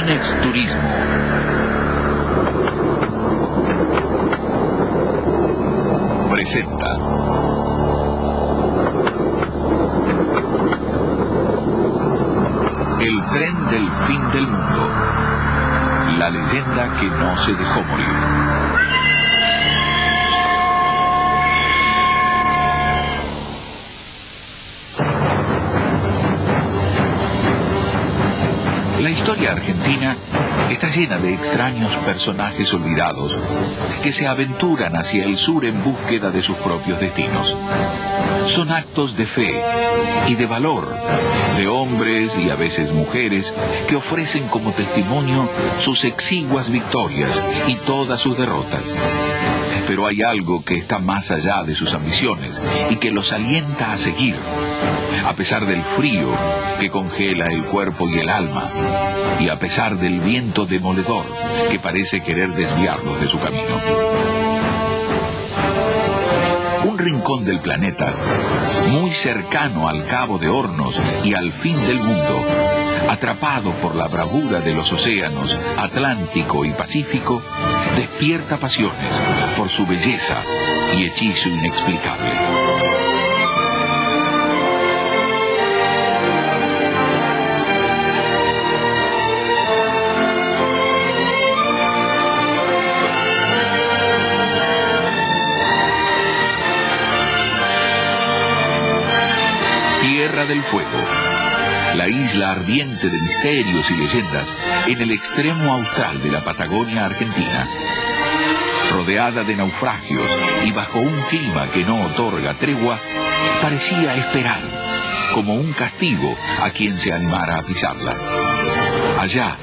Planex Turismo presenta El tren del fin del mundo, la leyenda que no se dejó morir. La historia argentina está llena de extraños personajes olvidados que se aventuran hacia el sur en búsqueda de sus propios destinos. Son actos de fe y de valor de hombres y a veces mujeres que ofrecen como testimonio sus exiguas victorias y todas sus derrotas. Pero hay algo que está más allá de sus ambiciones y que los alienta a seguir, a pesar del frío que congela el cuerpo y el alma, y a pesar del viento demoledor que parece querer desviarlos de su camino. Un rincón del planeta, muy cercano al Cabo de Hornos y al fin del mundo, atrapado por la bravura de los océanos Atlántico y Pacífico, despierta pasiones por su belleza y hechizo inexplicable. Tierra del Fuego, la isla ardiente de misterios y leyendas en el extremo austral de la Patagonia argentina. Rodeada de naufragios y bajo un clima que no otorga tregua, parecía esperar, como un castigo a quien se animara a pisarla. Allá,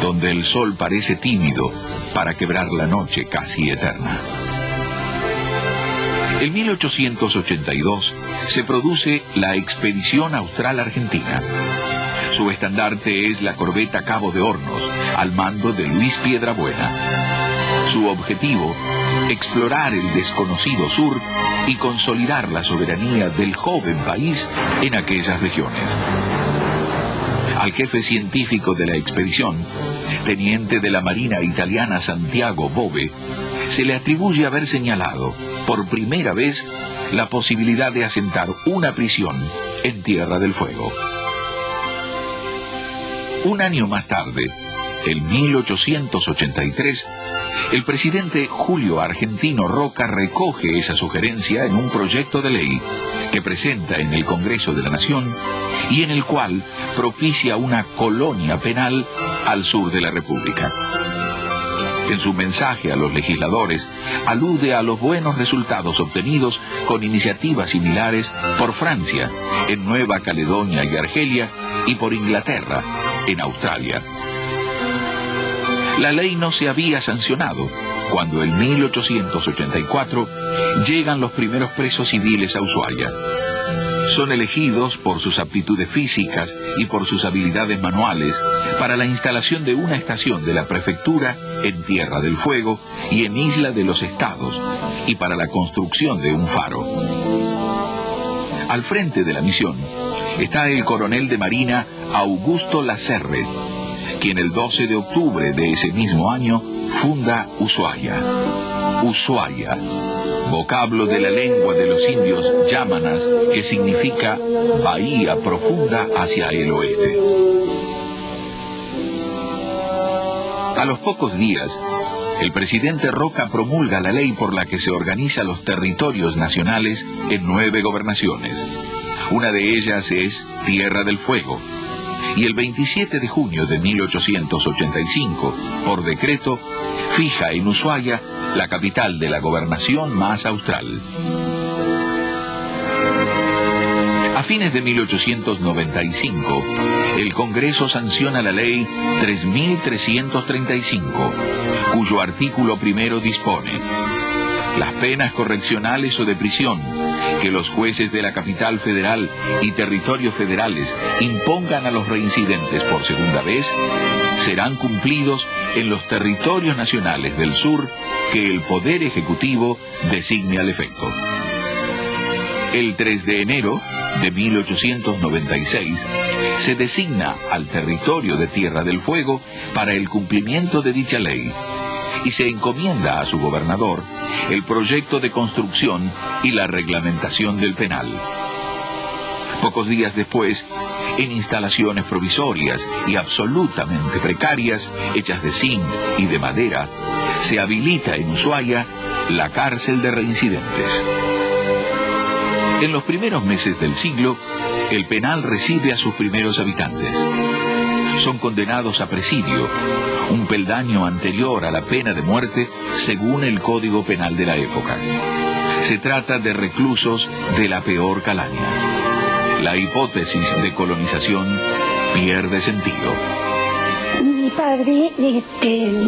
donde el sol parece tímido para quebrar la noche casi eterna. En 1882 se produce la Expedición Austral Argentina. Su estandarte es la corbeta Cabo de Hornos, al mando de Luis Piedrabuena. Su objetivo, explorar el desconocido sur y consolidar la soberanía del joven país en aquellas regiones. Al jefe científico de la expedición, teniente de la Marina italiana Santiago Bove, se le atribuye haber señalado, por primera vez, la posibilidad de asentar una prisión en Tierra del Fuego. Un año más tarde, en 1883, el presidente Julio Argentino Roca recoge esa sugerencia en un proyecto de ley que presenta en el Congreso de la Nación y en el cual propicia una colonia penal al sur de la República. En su mensaje a los legisladores, alude a los buenos resultados obtenidos con iniciativas similares por Francia, en Nueva Caledonia y Argelia, y por Inglaterra, en Australia. La ley no se había sancionado cuando en 1884 llegan los primeros presos civiles a Ushuaia. Son elegidos por sus aptitudes físicas y por sus habilidades manuales para la instalación de una estación de la prefectura en Tierra del Fuego y en Isla de los Estados, y para la construcción de un faro. Al frente de la misión está el coronel de Marina Augusto Lacerre, quien el 12 de octubre de ese mismo año funda Ushuaia. Ushuaia, vocablo de la lengua de los indios yámanas, que significa bahía profunda hacia el oeste. A los pocos días, el presidente Roca promulga la ley por la que se organizan los territorios nacionales en 9 gobernaciones. Una de ellas es Tierra del Fuego. Y el 27 de junio de 1885, por decreto, fija en Ushuaia la capital de la gobernación más austral. A fines de 1895, el Congreso sanciona la ley 3335, cuyo artículo primero dispone: las penas correccionales o de prisión que los jueces de la capital federal y territorios federales impongan a los reincidentes por segunda vez serán cumplidos en los territorios nacionales del sur que el Poder Ejecutivo designe al efecto. El 3 de enero de 1896, se designa al territorio de Tierra del Fuego para el cumplimiento de dicha ley y se encomienda a su gobernador el proyecto de construcción y la reglamentación del penal. Pocos días después, en instalaciones provisorias y absolutamente precarias, hechas de zinc y de madera, se habilita en Ushuaia la cárcel de reincidentes. En los primeros meses del siglo, el penal recibe a sus primeros habitantes. Son condenados a presidio, un peldaño anterior a la pena de muerte según el Código Penal de la época. Se trata de reclusos de la peor calaña. La hipótesis de colonización pierde sentido. Mi padre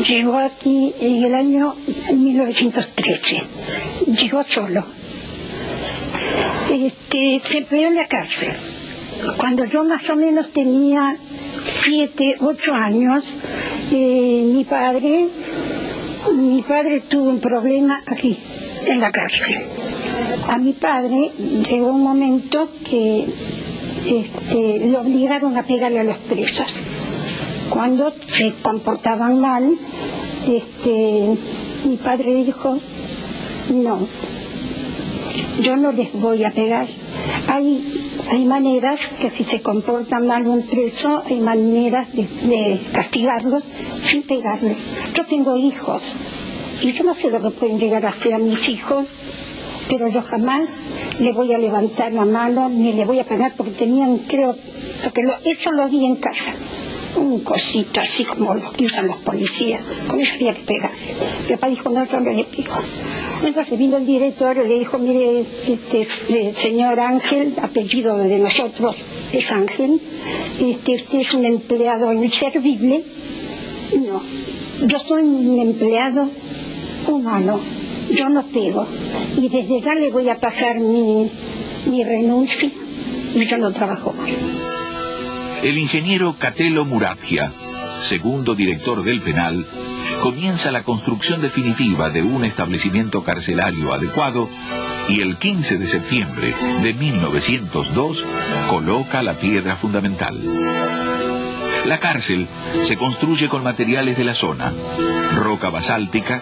llegó aquí en el año 1913. Llegó solo. Se fue a la cárcel. Cuando yo más o menos tenía 7, 8 años, mi padre tuvo un problema aquí, en la cárcel. A mi padre llegó un momento que lo obligaron a pegarle a los presos. Cuando se comportaban mal, mi padre dijo, no, yo no les voy a pegar. Hay maneras que si se comporta mal un preso, hay maneras de castigarlos sin pegarles. Yo tengo hijos y yo no sé lo que pueden llegar a hacer a mis hijos, pero yo jamás le voy a levantar la mano ni le voy a pegar porque tenían, creo, eso lo vi en casa. Un cosito así como los que usan los policías, con eso había que pegar. Mi papá dijo, no, yo no le pego. Entonces vino el director y le dijo, mire, señor Ángel, apellido de nosotros es Ángel, usted es un empleado inservible. No, yo soy un empleado humano, yo no pego. Y desde ya le voy a pasar mi renuncia y yo no trabajo más. El ingeniero Catelo Muratia, segundo director del penal, comienza la construcción definitiva de un establecimiento carcelario adecuado y el 15 de septiembre de 1902 coloca la piedra fundamental. La cárcel se construye con materiales de la zona, roca basáltica,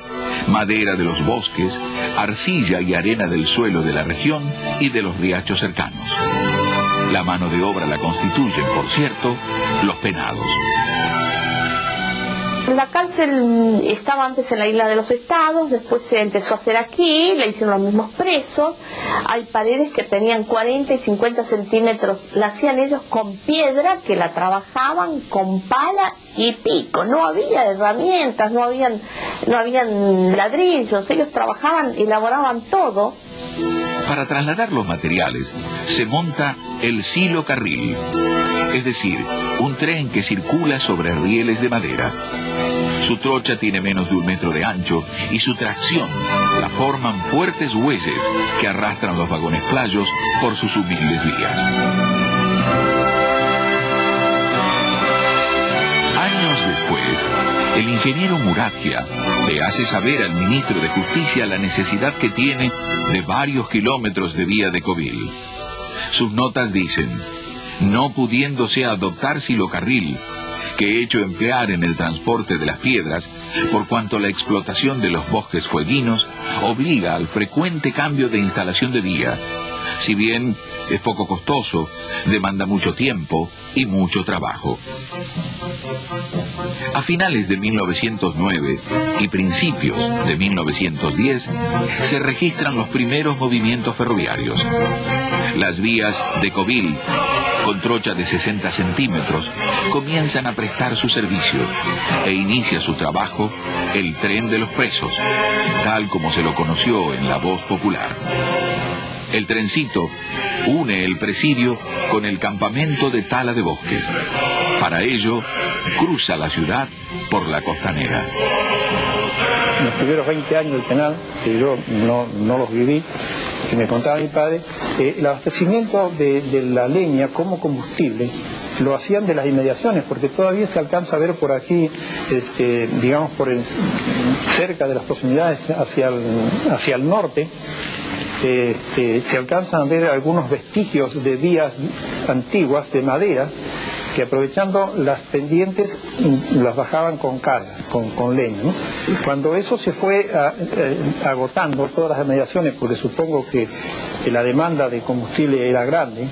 madera de los bosques, arcilla y arena del suelo de la región y de los riachos cercanos. La mano de obra la constituyen, por cierto, los penados. La cárcel estaba antes en la Isla de los Estados, después se empezó a hacer aquí, la hicieron los mismos presos. Hay paredes que tenían 40 y 50 centímetros, la hacían ellos con piedra, que la trabajaban con pala y pico. No había herramientas, no habían ladrillos, ellos trabajaban, elaboraban todo. Para trasladar los materiales se monta el silocarril, es decir, un tren que circula sobre rieles de madera. Su trocha tiene menos de 1 metro de ancho y su tracción la forman fuertes bueyes que arrastran los vagones playos por sus humildes vías. Años después, el ingeniero Muratia le hace saber al ministro de Justicia la necesidad que tiene de varios kilómetros de vía de Covil. Sus notas dicen, no pudiéndose adoptar silocarril, que hecho emplear en el transporte de las piedras, por cuanto la explotación de los bosques fueguinos obliga al frecuente cambio de instalación de vía. Si bien es poco costoso, demanda mucho tiempo y mucho trabajo. A finales de 1909 y principios de 1910 se registran los primeros movimientos ferroviarios. Las vías de Covil, con trocha de 60 centímetros, comienzan a prestar su servicio e inicia su trabajo el tren de los presos, tal como se lo conoció en la voz popular. El trencito une el presidio con el campamento de Tala de Bosques. Para ello, cruza la ciudad por la costanera. En los primeros 20 años del penal, que yo no los viví, que me contaba mi padre, el abastecimiento de la leña como combustible lo hacían de las inmediaciones, porque todavía se alcanza a ver por aquí, digamos, cerca de las proximidades hacia el norte, se alcanzan a ver algunos vestigios de vías antiguas de madera que aprovechando las pendientes las bajaban con carga, con leña, ¿no? Cuando eso se fue agotando todas las mediaciones, porque supongo que la demanda de combustible era grande,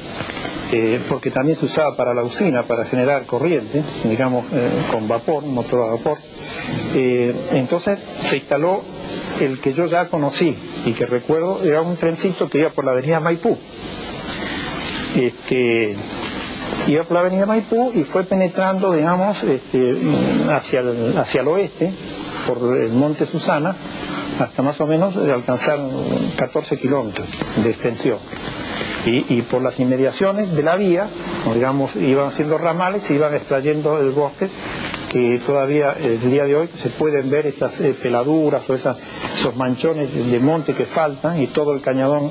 porque también se usaba para la usina, para generar corriente, digamos, con vapor, motor a vapor, entonces se instaló el que yo ya conocí y que recuerdo, era un trencito que iba por la avenida Maipú. Iba por la avenida Maipú y fue penetrando, digamos, hacia el oeste, por el Monte Susana, hasta más o menos alcanzar 14 kilómetros de extensión. Y por las inmediaciones de la vía, digamos, iban haciendo ramales, se iban extrayendo el bosque, que todavía el día de hoy se pueden ver esas peladuras o esos manchones de monte que faltan, y todo el cañadón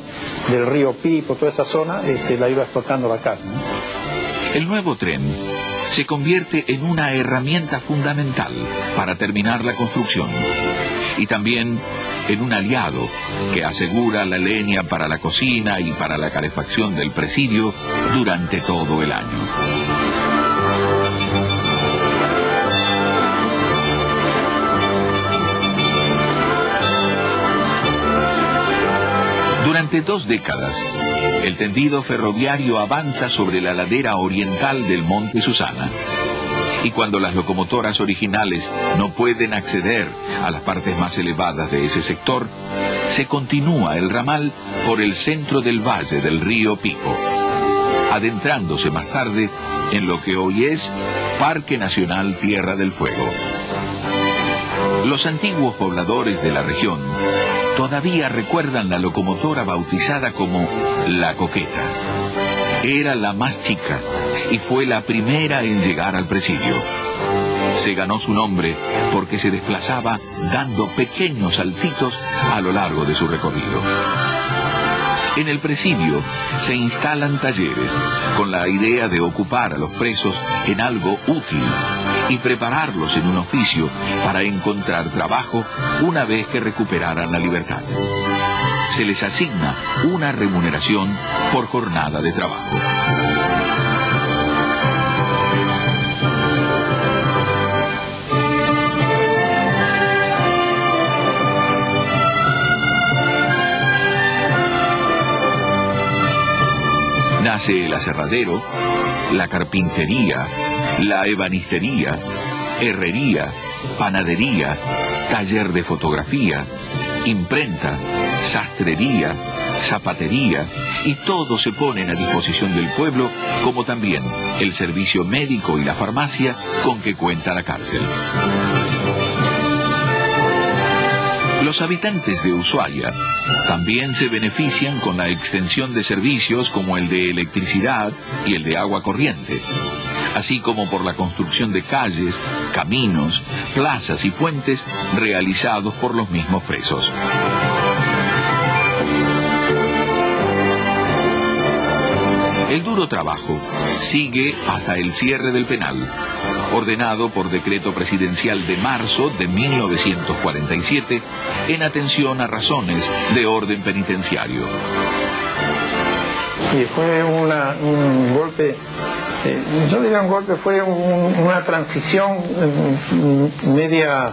del río Pipo, toda esa zona, la iba explotando la carne, ¿no? El nuevo tren se convierte en una herramienta fundamental para terminar la construcción, y también en un aliado que asegura la leña para la cocina y para la calefacción del presidio durante todo el año. Durante 2 décadas, el tendido ferroviario avanza sobre la ladera oriental del Monte Susana. Y cuando las locomotoras originales no pueden acceder a las partes más elevadas de ese sector, se continúa el ramal por el centro del valle del río Pico, adentrándose más tarde en lo que hoy es Parque Nacional Tierra del Fuego. Los antiguos pobladores de la región todavía recuerdan la locomotora bautizada como La Coqueta. Era la más chica y fue la primera en llegar al presidio. Se ganó su nombre porque se desplazaba dando pequeños saltitos a lo largo de su recorrido. En el presidio se instalan talleres con la idea de ocupar a los presos en algo útil y prepararlos en un oficio para encontrar trabajo una vez que recuperaran la libertad. Se les asigna una remuneración por jornada de trabajo. Nace el aserradero, la carpintería, la ebanistería, herrería, panadería, taller de fotografía, imprenta, sastrería, zapatería, y todo se ponen a disposición del pueblo, como también el servicio médico y la farmacia con que cuenta la cárcel. Los habitantes de Ushuaia también se benefician con la extensión de servicios como el de electricidad y el de agua corriente, así como por la construcción de calles, caminos, plazas y puentes realizados por los mismos presos. El duro trabajo sigue hasta el cierre del penal, ordenado por decreto presidencial de marzo de 1947 en atención a razones de orden penitenciario. Sí, fue un golpe, yo diría un golpe, fue una transición media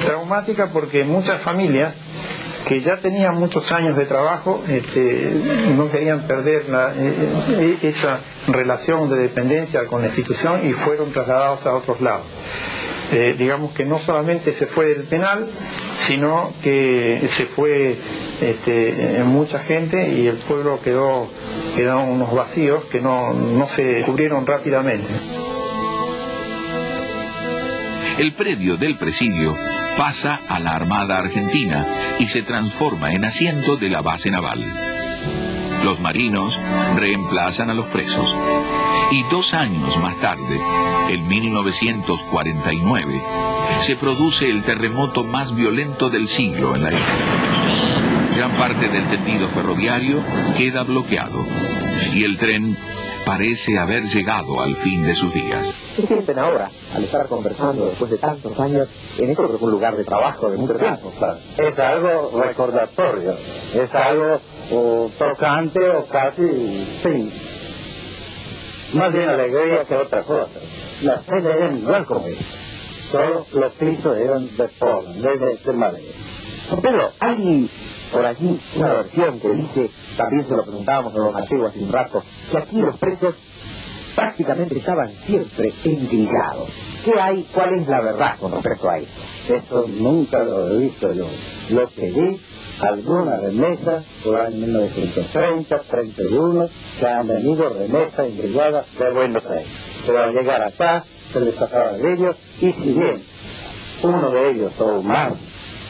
traumática, porque muchas familias que ya tenían muchos años de trabajo no querían perder esa relación de dependencia con la institución y fueron trasladados a otros lados. Digamos que no solamente se fue del penal, sino que se fue mucha gente, y el pueblo quedaron unos vacíos que no se cubrieron rápidamente. El predio del presidio pasa a la Armada Argentina y se transforma en asiento de la base naval. Los marinos reemplazan a los presos. Y 2 años más tarde, en 1949, se produce el terremoto más violento del siglo en la isla. Gran parte del tendido ferroviario queda bloqueado y el tren parece haber llegado al fin de sus días. ¿Qué sienten ahora al estar conversando después de tantos años en esto, que fue un lugar de trabajo de mucho tiempo? Es algo recordatorio, es algo tocante o casi, sí. más bien alegría que otra cosa. Las celdas eran igual como esta. Solo los pisos eran de polen, de madera. Pedro, hay por allí una versión que dice, también se lo preguntábamos a don Mateo hace un rato, que aquí los presos prácticamente estaban siempre engrillados. ¿Qué hay? ¿Cuál es la verdad con respecto a eso? Eso nunca lo he visto yo. Lo que vi, algunas remesas por el año 1930, 31, que han venido remesas engrilladas de Buenos Aires. Pero al llegar acá, se les sacaba de ellos, y si bien uno de ellos o más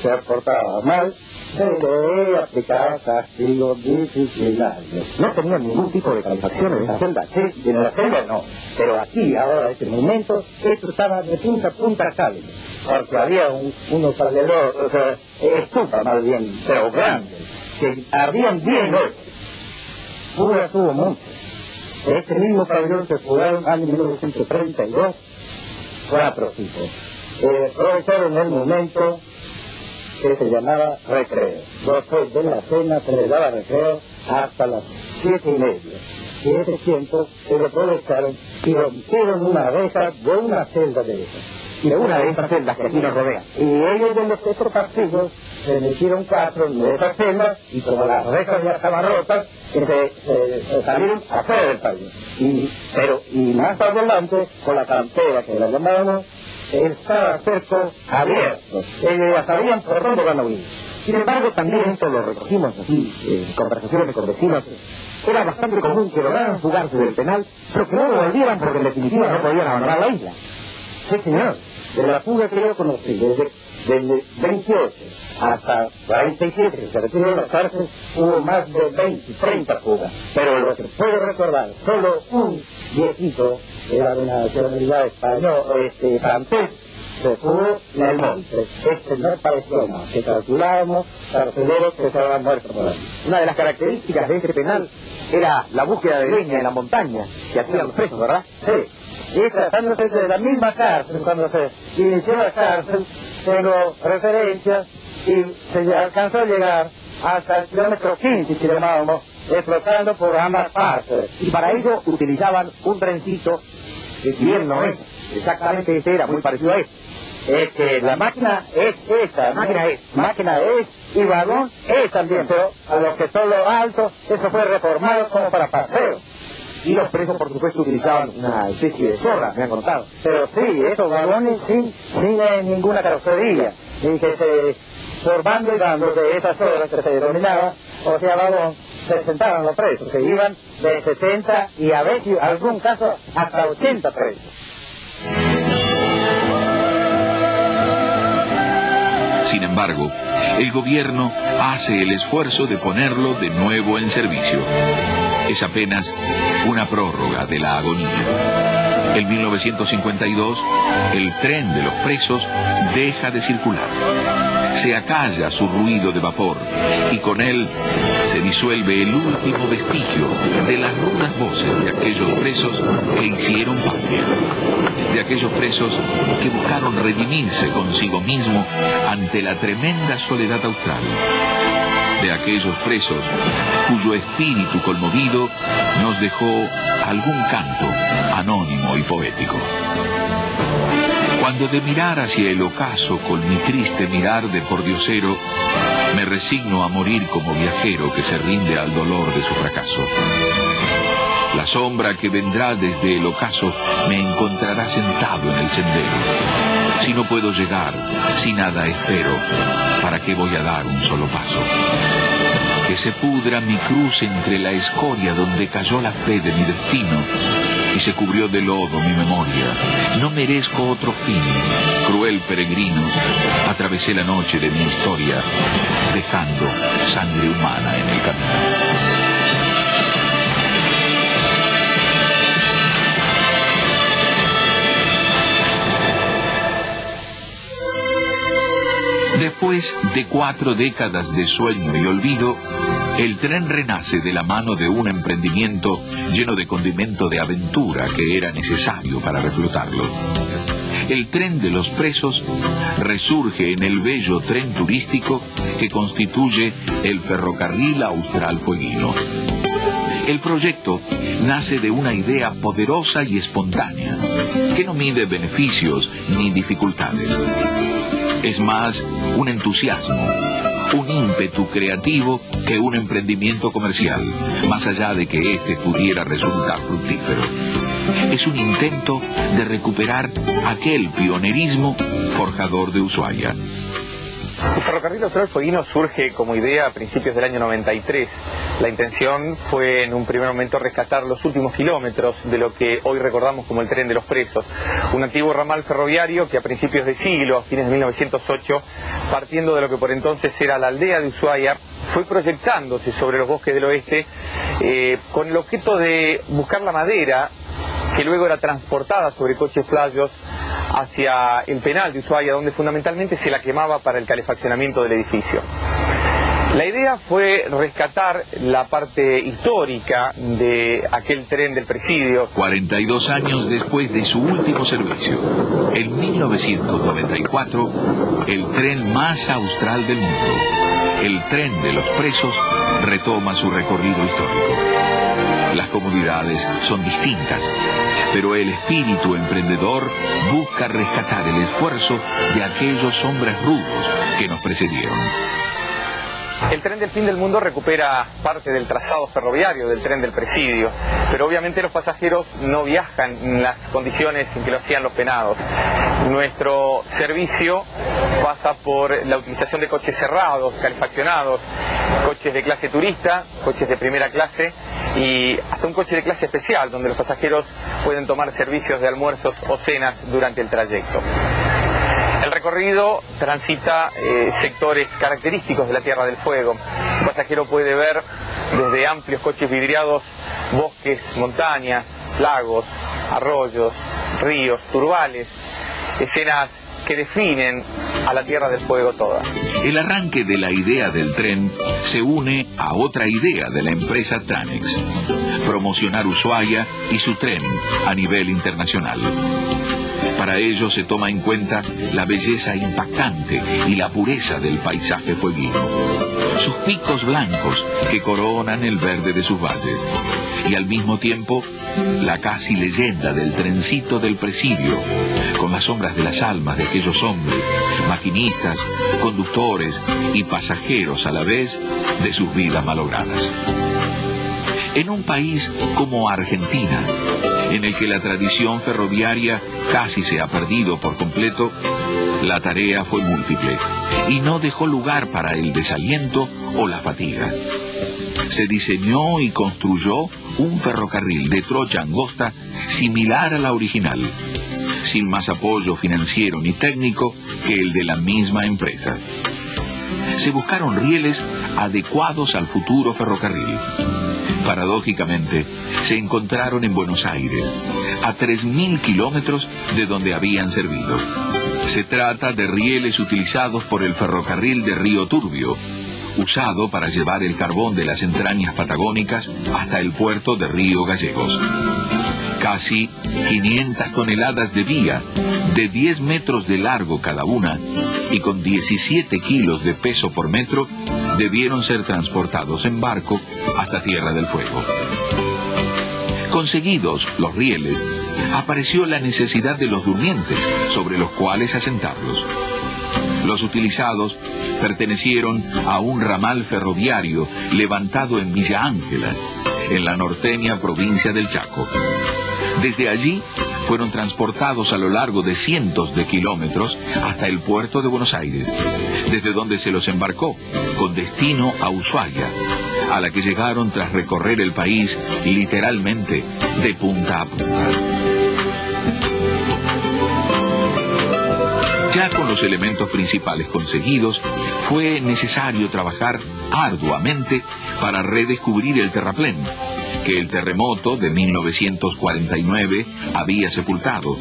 se portaba mal, se le aplicaba castigos disciplinarios. No tenían ningún tipo de calefacción en esa celda. Sí, en la celda no, pero aquí, ahora, en este momento, esto estaba de punta a punta cálido, porque había unos alrededor, o sea, estufa más bien, pero grandes, que ardían bien hoy. Pura tuvo mucho. Este mismo pabellón se jugaron año 1932, 4 tipos. Aprovecharon el momento que se llamaba recreo. Después de la cena se les daba recreo hasta las 7:30. Y ese tiempo se lo aprovecharon y rompieron una reja de una celda de esas. De una de esas celdas que aquí nos rodean. Y ellos de los otros castigos se metieron 4 en esas celdas y como las rejas ya estaban rotas, se salieron afuera del pabellón. Y más adelante, con la cantera que la llamábamos, estaba cerco abierto. Ellos ya sabían por dónde van a huir. Sin embargo, también esto lo recogimos aquí, en conversaciones con vecinos. Era bastante común que lograran fugarse del penal, pero que no lo volvieran porque en definitiva no podían abandonar la isla. Sí, señor. De la fuga que yo conocí, desde 28 hasta 47, que se retiró de la cárcel, hubo más de 20, 30 fugas. Pero lo que puedo recordar, solo un viejito, era de una nacionalidad española, francés, se fugó en el monte. No pareció nada, que calculábamos carceleros que estaban muertos por ahí. Una de las características de este penal era la búsqueda de leña en la montaña que hacían los presos, ¿verdad? Sí. Y tratándose de la misma cárcel, cuando se inició la cárcel, tengo referencias y se alcanzó a llegar hasta el kilómetro 15, que llamábamos, explotando por ambas partes. Y para ello utilizaban un trencito, que si bien no es exactamente ese, era muy parecido a este. Es que la máquina es esa, máquina es y vagón es también, pero a los que son los altos, eso fue reformado como para paseo. Y los presos, por supuesto, utilizaban una especie de zorra, me han contado. Pero sí, esos vagones sin ninguna carrocería, y que por bando y bando de esas zorras que se denominaba, o sea, vagón, se sentaban los presos, que iban de 70 y a veces, en algún caso, hasta 80 presos. Sin embargo, el gobierno hace el esfuerzo de ponerlo de nuevo en servicio. Es apenas una prórroga de la agonía. En 1952, el tren de los presos deja de circular. Se acalla su ruido de vapor y con él se disuelve el último vestigio de las rudas voces de aquellos presos que hicieron patria, de aquellos presos que buscaron redimirse consigo mismo ante la tremenda soledad austral, de aquellos presos cuyo espíritu conmovido nos dejó algún canto anónimo y poético. Cuando de mirar hacia el ocaso con mi triste mirar de pordiosero, me resigno a morir como viajero que se rinde al dolor de su fracaso. La sombra que vendrá desde el ocaso me encontrará sentado en el sendero. Si no puedo llegar, si nada espero, ¿para qué voy a dar un solo paso? Que se pudra mi cruz entre la escoria donde cayó la fe de mi destino y se cubrió de lodo mi memoria. No merezco otro fin, cruel peregrino, atravesé la noche de mi historia, dejando sangre humana en el camino. Después de 4 décadas de sueño y olvido, el tren renace de la mano de un emprendimiento lleno de condimento de aventura que era necesario para reflotarlo. El tren de los presos resurge en el bello tren turístico que constituye el Ferrocarril Austral Fueguino. El proyecto nace de una idea poderosa y espontánea, que no mide beneficios ni dificultades. Es más un entusiasmo, un ímpetu creativo que un emprendimiento comercial, más allá de que éste pudiera resultar fructífero. Es un intento de recuperar aquel pionerismo forjador de Ushuaia. El Ferrocarril Austral Fueguino surge como idea a principios del año 93. La intención fue en un primer momento rescatar los últimos kilómetros de lo que hoy recordamos como el Tren de los Presos, un antiguo ramal ferroviario que a principios de siglo, a fines de 1908, partiendo de lo que por entonces era la aldea de Ushuaia, fue proyectándose sobre los bosques del oeste con el objeto de buscar la madera que luego era transportada sobre coches playos hacia el penal de Ushuaia, donde fundamentalmente se la quemaba para el calefaccionamiento del edificio. La idea fue rescatar la parte histórica de aquel tren del presidio. 42 años después de su último servicio, en 1994, el tren más austral del mundo, el Tren de los Presos, retoma su recorrido histórico. Las comodidades son distintas, pero el espíritu emprendedor busca rescatar el esfuerzo de aquellos hombres rudos que nos precedieron. El tren del fin del mundo recupera parte del trazado ferroviario del tren del presidio, pero obviamente los pasajeros no viajan en las condiciones en que lo hacían los penados. Nuestro servicio pasa por la utilización de coches cerrados, calefaccionados, coches de clase turista, coches de primera clase y hasta un coche de clase especial, donde los pasajeros pueden tomar servicios de almuerzos o cenas durante el trayecto. El recorrido transita sectores característicos de la Tierra del Fuego. El pasajero puede ver desde amplios coches vidriados bosques, montañas, lagos, arroyos, ríos, turbales, escenas que definen a la Tierra del Fuego toda. El arranque de la idea del tren se une a otra idea de la empresa Tranex: promocionar Ushuaia y su tren a nivel internacional. Para ello se toma en cuenta la belleza impactante y la pureza del paisaje fueguino, sus picos blancos que coronan el verde de sus valles, y al mismo tiempo la casi leyenda del trencito del presidio, con las sombras de las almas de aquellos hombres, maquinistas, conductores y pasajeros a la vez de sus vidas malogradas. En un país como Argentina, en el que la tradición ferroviaria casi se ha perdido por completo, la tarea fue múltiple y no dejó lugar para el desaliento o la fatiga. Se diseñó y construyó un ferrocarril de trocha angosta similar a la original, sin más apoyo financiero ni técnico que el de la misma empresa. Se buscaron rieles adecuados al futuro ferrocarril. Paradójicamente, se encontraron en Buenos Aires, a 3.000 kilómetros de donde habían servido. Se trata de rieles utilizados por el ferrocarril de Río Turbio, usado para llevar el carbón de las entrañas patagónicas hasta el puerto de Río Gallegos. Casi 500 toneladas de vía, de 10 metros de largo cada una, y con 17 kilos de peso por metro, debieron ser transportados en barco hasta Tierra del Fuego. Conseguidos los rieles, apareció la necesidad de los durmientes sobre los cuales asentarlos. Los utilizados pertenecieron a un ramal ferroviario levantado en Villa Ángela, en la norteña provincia del Chaco. Desde allí fueron transportados a lo largo de cientos de kilómetros hasta el puerto de Buenos Aires, desde donde se los embarcó con destino a Ushuaia, a la que llegaron tras recorrer el país literalmente de punta a punta. Ya con los elementos principales conseguidos, fue necesario trabajar arduamente para redescubrir el terraplén, que el terremoto de 1949 había sepultado,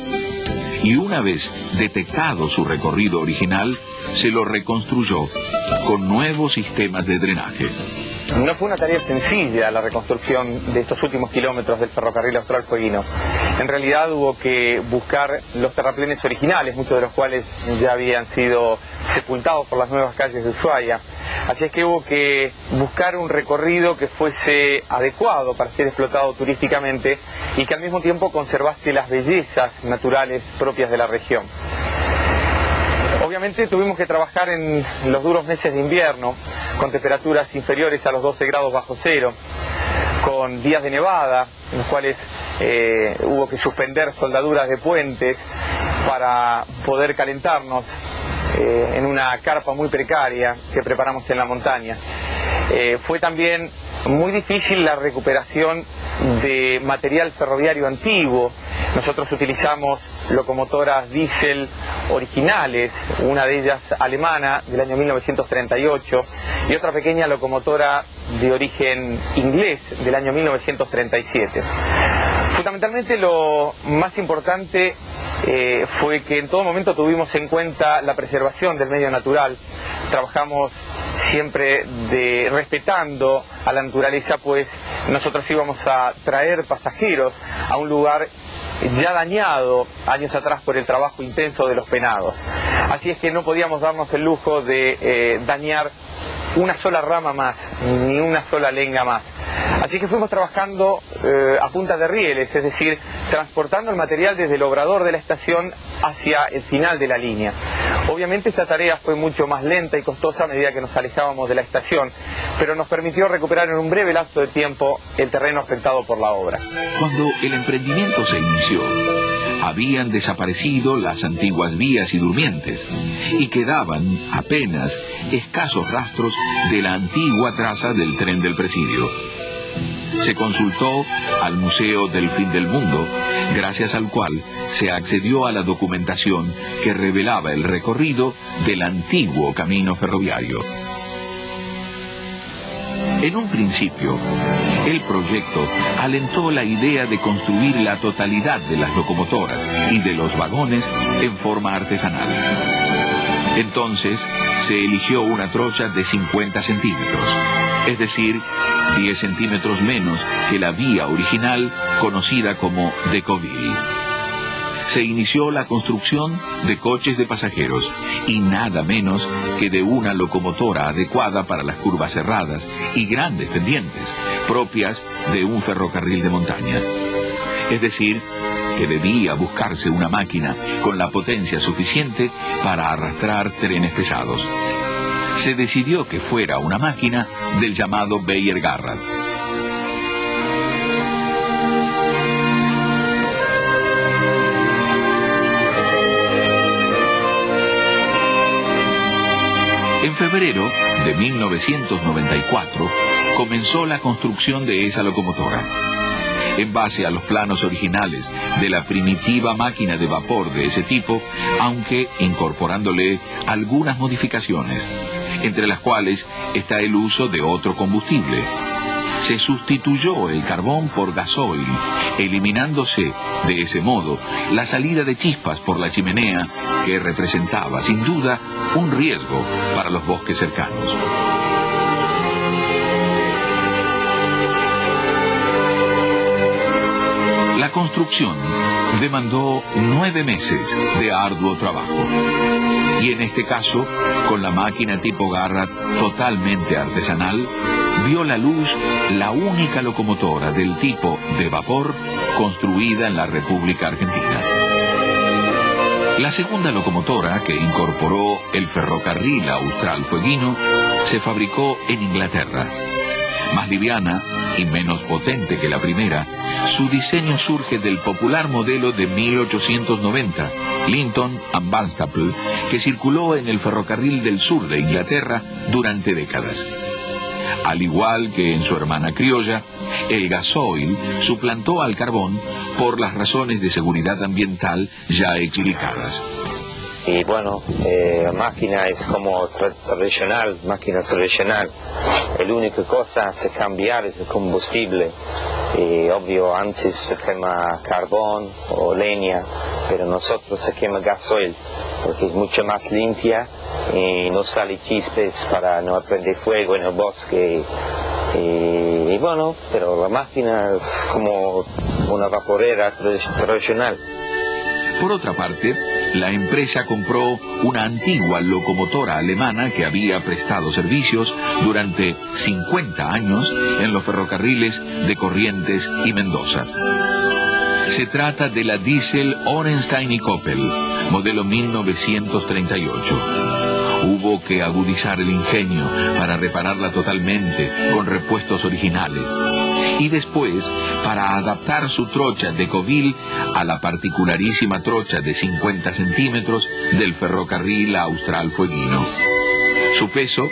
y una vez detectado su recorrido original, se lo reconstruyó con nuevos sistemas de drenaje. No fue una tarea sencilla la reconstrucción de estos últimos kilómetros del ferrocarril austral fueguino. En realidad hubo que buscar los terraplenes originales, muchos de los cuales ya habían sido sepultados por las nuevas calles de Ushuaia. Así es que hubo que buscar un recorrido que fuese adecuado para ser explotado turísticamente y que al mismo tiempo conservase las bellezas naturales propias de la región. Obviamente tuvimos que trabajar en los duros meses de invierno, con temperaturas inferiores a los 12 grados bajo cero, con días de nevada, en los cuales hubo que suspender soldaduras de puentes para poder calentarnos en una carpa muy precaria que preparamos en la montaña. Fue también muy difícil la recuperación de material ferroviario antiguo. Nosotros utilizamos locomotoras diésel originales, una de ellas alemana del año 1938 y otra pequeña locomotora de origen inglés del año 1937. Fundamentalmente lo más importante fue que en todo momento tuvimos en cuenta la preservación del medio natural. Trabajamos siempre respetando a la naturaleza, pues nosotros íbamos a traer pasajeros a un lugar ya dañado años atrás por el trabajo intenso de los penados. Así es que no podíamos darnos el lujo de dañar una sola rama más, ni una sola lenga más. Así que fuimos trabajando a punta de rieles, es decir, transportando el material desde el obrador de la estación hacia el final de la línea. Obviamente esta tarea fue mucho más lenta y costosa a medida que nos alejábamos de la estación, pero nos permitió recuperar en un breve lapso de tiempo el terreno afectado por la obra. Cuando el emprendimiento se inició, habían desaparecido las antiguas vías y durmientes y quedaban apenas escasos rastros de la antigua traza del tren del Presidio. Se consultó al Museo del Fin del Mundo, gracias al cual se accedió a la documentación que revelaba el recorrido del antiguo camino ferroviario. En un principio, el proyecto alentó la idea de construir la totalidad de las locomotoras y de los vagones en forma artesanal. Entonces, se eligió una trocha de 50 centímetros, es decir, 10 centímetros menos que la vía original conocida como Decauville. Se inició la construcción de coches de pasajeros y nada menos que de una locomotora adecuada para las curvas cerradas y grandes pendientes, propias de un ferrocarril de montaña. Es decir, que debía buscarse una máquina con la potencia suficiente para arrastrar trenes pesados. Se decidió que fuera una máquina del llamado Beyer-Garratt. En febrero de 1994 comenzó la construcción de esa locomotora. En base a los planos originales de la primitiva máquina de vapor de ese tipo, aunque incorporándole algunas modificaciones, entre las cuales está el uso de otro combustible. Se sustituyó el carbón por gasoil, eliminándose de ese modo la salida de chispas por la chimenea, que representaba sin duda un riesgo para los bosques cercanos. La construcción demandó 9 meses de arduo trabajo. Y en este caso, con la máquina tipo Garratt totalmente artesanal, vio la luz la única locomotora del tipo de vapor construida en la República Argentina. La segunda locomotora, que incorporó el ferrocarril austral fueguino, se fabricó en Inglaterra. Más liviana y menos potente que la primera, su diseño surge del popular modelo de 1890, Linton and Barnstaple, que circuló en el ferrocarril del sur de Inglaterra durante décadas. Al igual que en su hermana criolla, el gasoil suplantó al carbón por las razones de seguridad ambiental ya explicadas. Y bueno, la máquina es como tradicional, máquina tradicional. La única cosa es cambiar el combustible. Y obvio, antes se quema carbón o leña, pero nosotros se quema gasoil, porque es mucho más limpia y no sale chispas para no prender fuego en el bosque. Y bueno, pero la máquina es como una vaporera tradicional. Por otra parte, la empresa compró una antigua locomotora alemana que había prestado servicios durante 50 años en los ferrocarriles de Corrientes y Mendoza. Se trata de la Diesel Orenstein y Koppel, modelo 1938. Hubo que agudizar el ingenio para repararla totalmente con repuestos originales. Y después, para adaptar su trocha de Decauville a la particularísima trocha de 50 centímetros del ferrocarril austral fueguino. Su peso,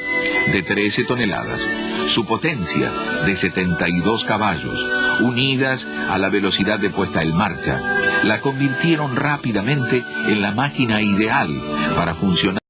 de 13 toneladas. Su potencia, de 72 caballos, unidas a la velocidad de puesta en marcha, la convirtieron rápidamente en la máquina ideal para funcionar